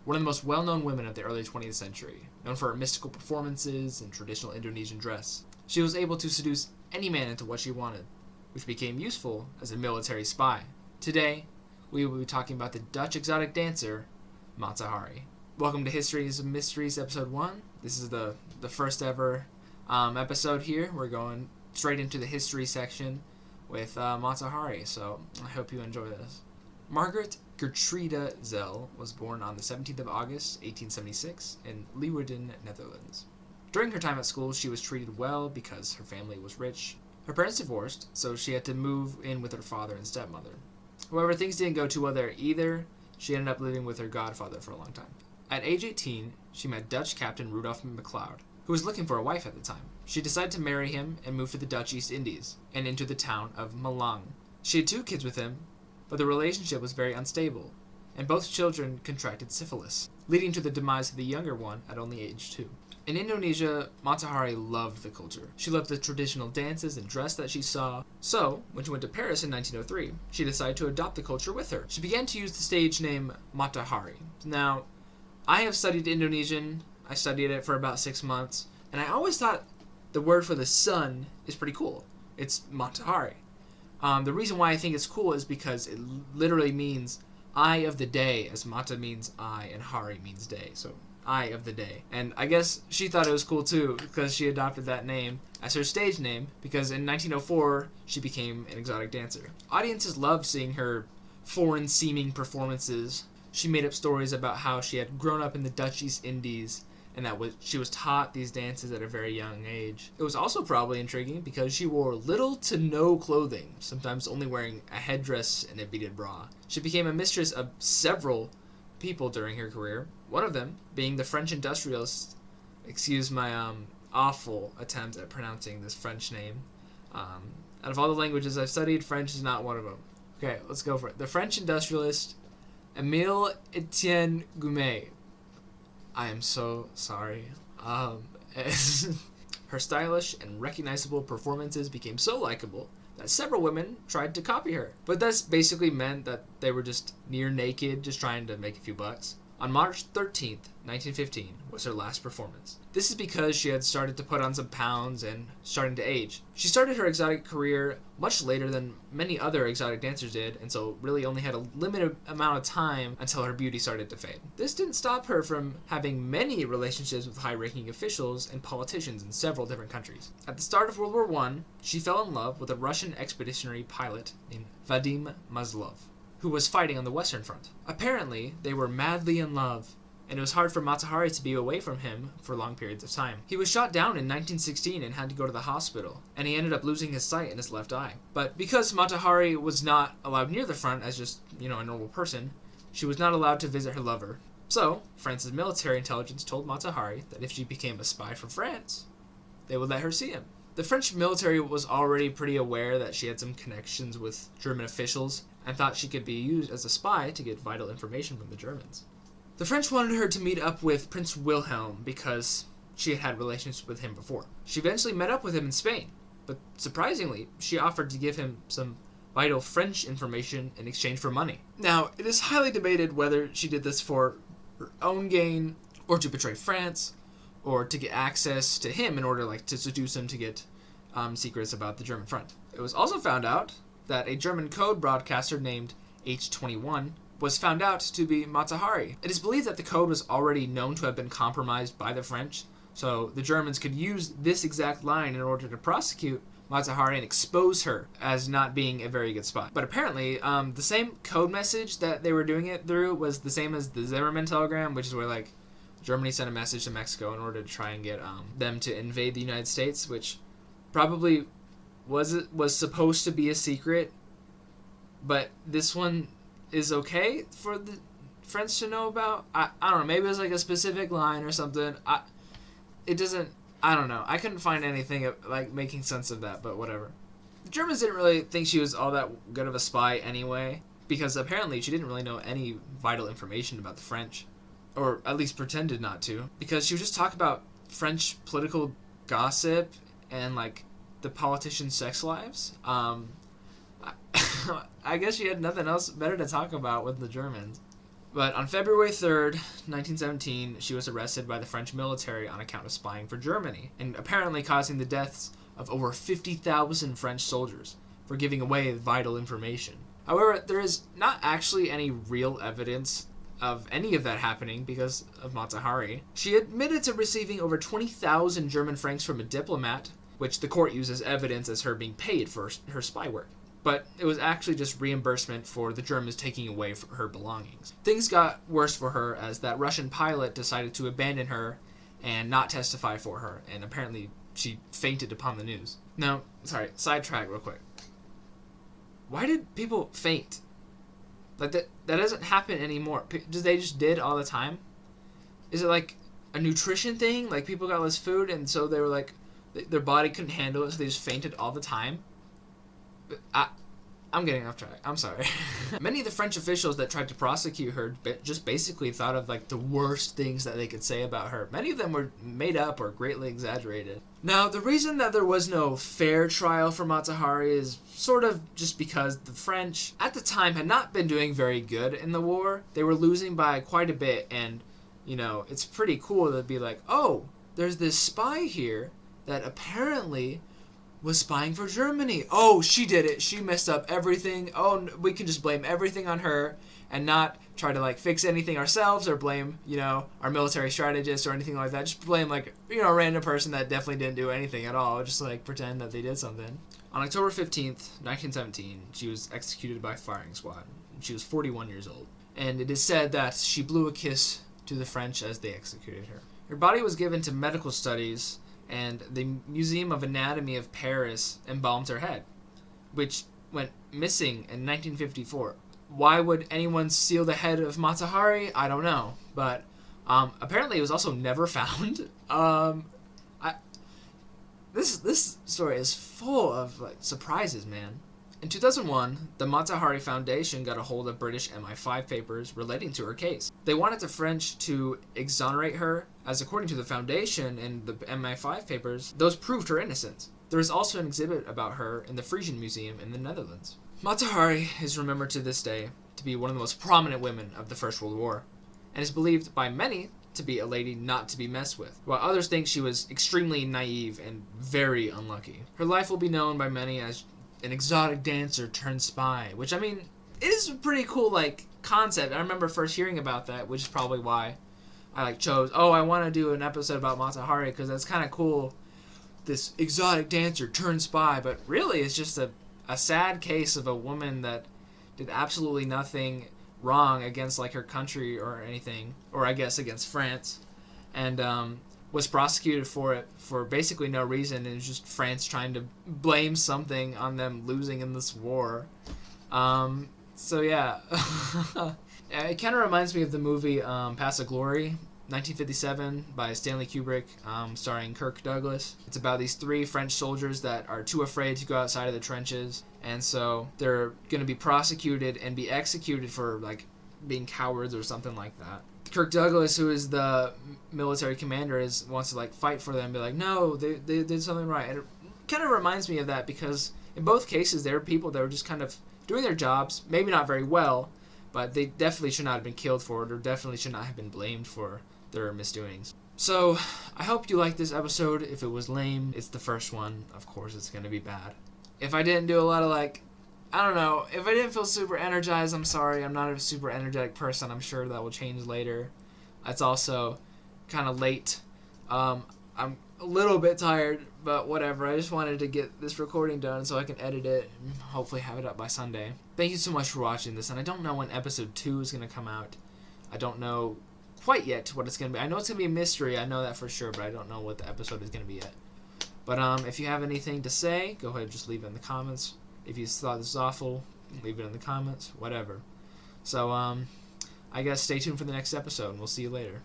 one of the most well-known women of the early 20th century, known for her mystical performances and traditional Indonesian dress. She was able to seduce any man into what she wanted, which became useful as a military spy. Today, we will be talking about the Dutch exotic dancer, Matahari. Welcome to Histories and Mysteries, Episode 1. This is the first ever episode here. We're going straight into the history section with Matahari, so I hope you enjoy this. Margaret Gertruida Zell was born on the 17th of August, 1876, in Leeuwarden, Netherlands. During her time at school, she was treated well because her family was rich. Her parents divorced, so she had to move in with her father and stepmother. However, things didn't go too well there either. She ended up living with her godfather for a long time. At age 18, she met Dutch Captain Rudolph MacLeod, who was looking for a wife at the time. She decided to marry him and move to the Dutch East Indies and into the town of Malang. She had 2 kids with him, but the relationship was very unstable, and both children contracted syphilis, leading to the demise of the younger one at only age 2. In Indonesia, Matahari loved the culture. She loved the traditional dances and dress that she saw. So, when she went to Paris in 1903, she decided to adopt the culture with her. She began to use the stage name Matahari. Now, I have studied Indonesian. I studied it for about 6 months, and I always thought the word for the sun is pretty cool. It's Matahari. The reason why I think it's cool is because it literally means eye of the day, as Mata means eye and Hari means day. So, eye of the day. And I guess she thought it was cool too because she adopted that name as her stage name because in 1904 she became an exotic dancer. Audiences loved seeing her foreign-seeming performances. She made up stories about how she had grown up in the Dutch East Indies and that she was taught these dances at a very young age. It was also probably intriguing because she wore little to no clothing, sometimes only wearing a headdress and a beaded bra. She became a mistress of several people during her career, one of them being the French industrialist. Excuse my awful attempt at pronouncing this French name. Out of all the languages I've studied, French is not one of them. Okay, let's go for it. The French industrialist Émile Etienne Goumet. I am so sorry. Her stylish and recognizable performances became so likable that several women tried to copy her. But this basically meant that they were just near naked, just trying to make a few bucks. On March 13th, 1915, was her last performance. This is because she had started to put on some pounds and starting to age. She started her exotic career much later than many other exotic dancers did, and so really only had a limited amount of time until her beauty started to fade. This didn't stop her from having many relationships with high-ranking officials and politicians in several different countries. At the start of World War I, she fell in love with a Russian expeditionary pilot named Vadim Maslov, who was fighting on the Western Front. Apparently, they were madly in love, and it was hard for Matahari to be away from him for long periods of time. He was shot down in 1916 and had to go to the hospital, and he ended up losing his sight in his left eye. But because Matahari was not allowed near the front as just, a normal person, she was not allowed to visit her lover. So, France's military intelligence told Matahari that if she became a spy for France, they would let her see him. The French military was already pretty aware that she had some connections with German officials and thought she could be used as a spy to get vital information from the Germans. The French wanted her to meet up with Prince Wilhelm because she had had relations with him before. She eventually met up with him in Spain, but surprisingly, she offered to give him some vital French information in exchange for money. Now, it is highly debated whether she did this for her own gain or to betray France, or to get access to him in order to seduce him to get secrets about the German front. It was also found out that a German code broadcaster named H21 was found out to be Matahari. It is believed that the code was already known to have been compromised by the French, so the Germans could use this exact line in order to prosecute Matahari and expose her as not being a very good spy. But apparently, the same code message that they were doing it through was the same as the Zimmermann telegram, which is where Germany sent a message to Mexico in order to try and get them to invade the United States, which probably was supposed to be a secret, but this one is okay for the French to know about. I don't know, maybe it was a specific line or something. I don't know. I couldn't find anything making sense of that, but whatever. The Germans didn't really think she was all that good of a spy anyway, because apparently she didn't really know any vital information about the French. Or at least pretended not to, because she would just talk about French political gossip and the politicians' sex lives. I guess she had nothing else better to talk about with the Germans. But on February 3rd, 1917, she was arrested by the French military on account of spying for Germany, and apparently causing the deaths of over 50,000 French soldiers for giving away vital information. However, there is not actually any real evidence of any of that happening because of Mata Hari. She admitted to receiving over 20,000 German francs from a diplomat, which the court used as evidence as her being paid for her spy work. But it was actually just reimbursement for the Germans taking away her belongings. Things got worse for her as that Russian pilot decided to abandon her and not testify for her, and apparently she fainted upon the news. Now, sorry, sidetrack real quick. Why did people faint? Like, that doesn't happen anymore. They just did all the time? Is it like a nutrition thing? Like, people got less food, and so they were like, their body couldn't handle it, so they just fainted all the time? I'm getting off track. I'm sorry. Many of the French officials that tried to prosecute her just basically thought of like the worst things that they could say about her. Many of them were made up or greatly exaggerated. Now, the reason that there was no fair trial for Mata Hari is sort of just because the French at the time had not been doing very good in the war. They were losing by quite a bit, and you know, it's pretty cool to be like, oh, there's this spy here that apparently was spying for Germany. Oh, she did it. She messed up everything. Oh, we can just blame everything on her and not try to like fix anything ourselves or blame, you know, our military strategists or anything like that. Just blame like, you know, a random person that definitely didn't do anything at all. Just like pretend that they did something. On October 15th, 1917, she was executed by firing squad. She was 41 years old. And it is said that she blew a kiss to the French as they executed her. Her body was given to medical studies, and the Museum of Anatomy of Paris embalmed her head, which went missing in 1954. Why would anyone steal the head of Mata Hari? I don't know, but apparently it was also never found. This story is full of like surprises, man. In 2001, the Mata Hari Foundation got a hold of British MI5 papers relating to her case. They wanted the French to exonerate her, as according to the Foundation and the MI5 papers, those proved her innocence. There is also an exhibit about her in the Frisian Museum in the Netherlands. Mata Hari is remembered to this day to be one of the most prominent women of the First World War, and is believed by many to be a lady not to be messed with, while others think she was extremely naive and very unlucky. Her life will be known by many as an exotic dancer turned spy, which, I mean, it is a pretty cool, like, concept. I remember first hearing about that, which is probably why I, like, chose, I want to do an episode about Mata Hari, because that's kind of cool, this exotic dancer turned spy, but really it's just a sad case of a woman that did absolutely nothing wrong against, like, her country or anything, or I guess against France, and, was prosecuted for it for basically no reason. It was just France trying to blame something on them losing in this war. So yeah. It kind of reminds me of the movie Paths of Glory, 1957, by Stanley Kubrick, starring Kirk Douglas. It's about these 3 French soldiers that are too afraid to go outside of the trenches, and so they're going to be prosecuted and be executed for like being cowards or something like that. Kirk Douglas, who is the military commander, wants to like fight for them and be like, no, they did something right. And it kind of reminds me of that, because in both cases there were people that were just kind of doing their jobs, maybe not very well, but they definitely should not have been killed for it, or definitely should not have been blamed for their misdoings. So I hope you liked this episode. If it was lame, it's the first one. Of course it's going to be bad. If I didn't do a lot of like, I don't know, if I didn't feel super energized, I'm sorry. I'm not a super energetic person. I'm sure that will change later. It's also kind of late. I'm a little bit tired, but whatever. I just wanted to get this recording done so I can edit it and hopefully have it up by Sunday. Thank you so much for watching this, and I don't know when episode 2 is going to come out. I don't know quite yet what it's going to be. I know it's going to be a mystery. I know that for sure, but I don't know what the episode is going to be yet. But if you have anything to say, go ahead and just leave it in the comments. If you thought this was awful, leave it in the comments, whatever. So, I guess stay tuned for the next episode, and we'll see you later.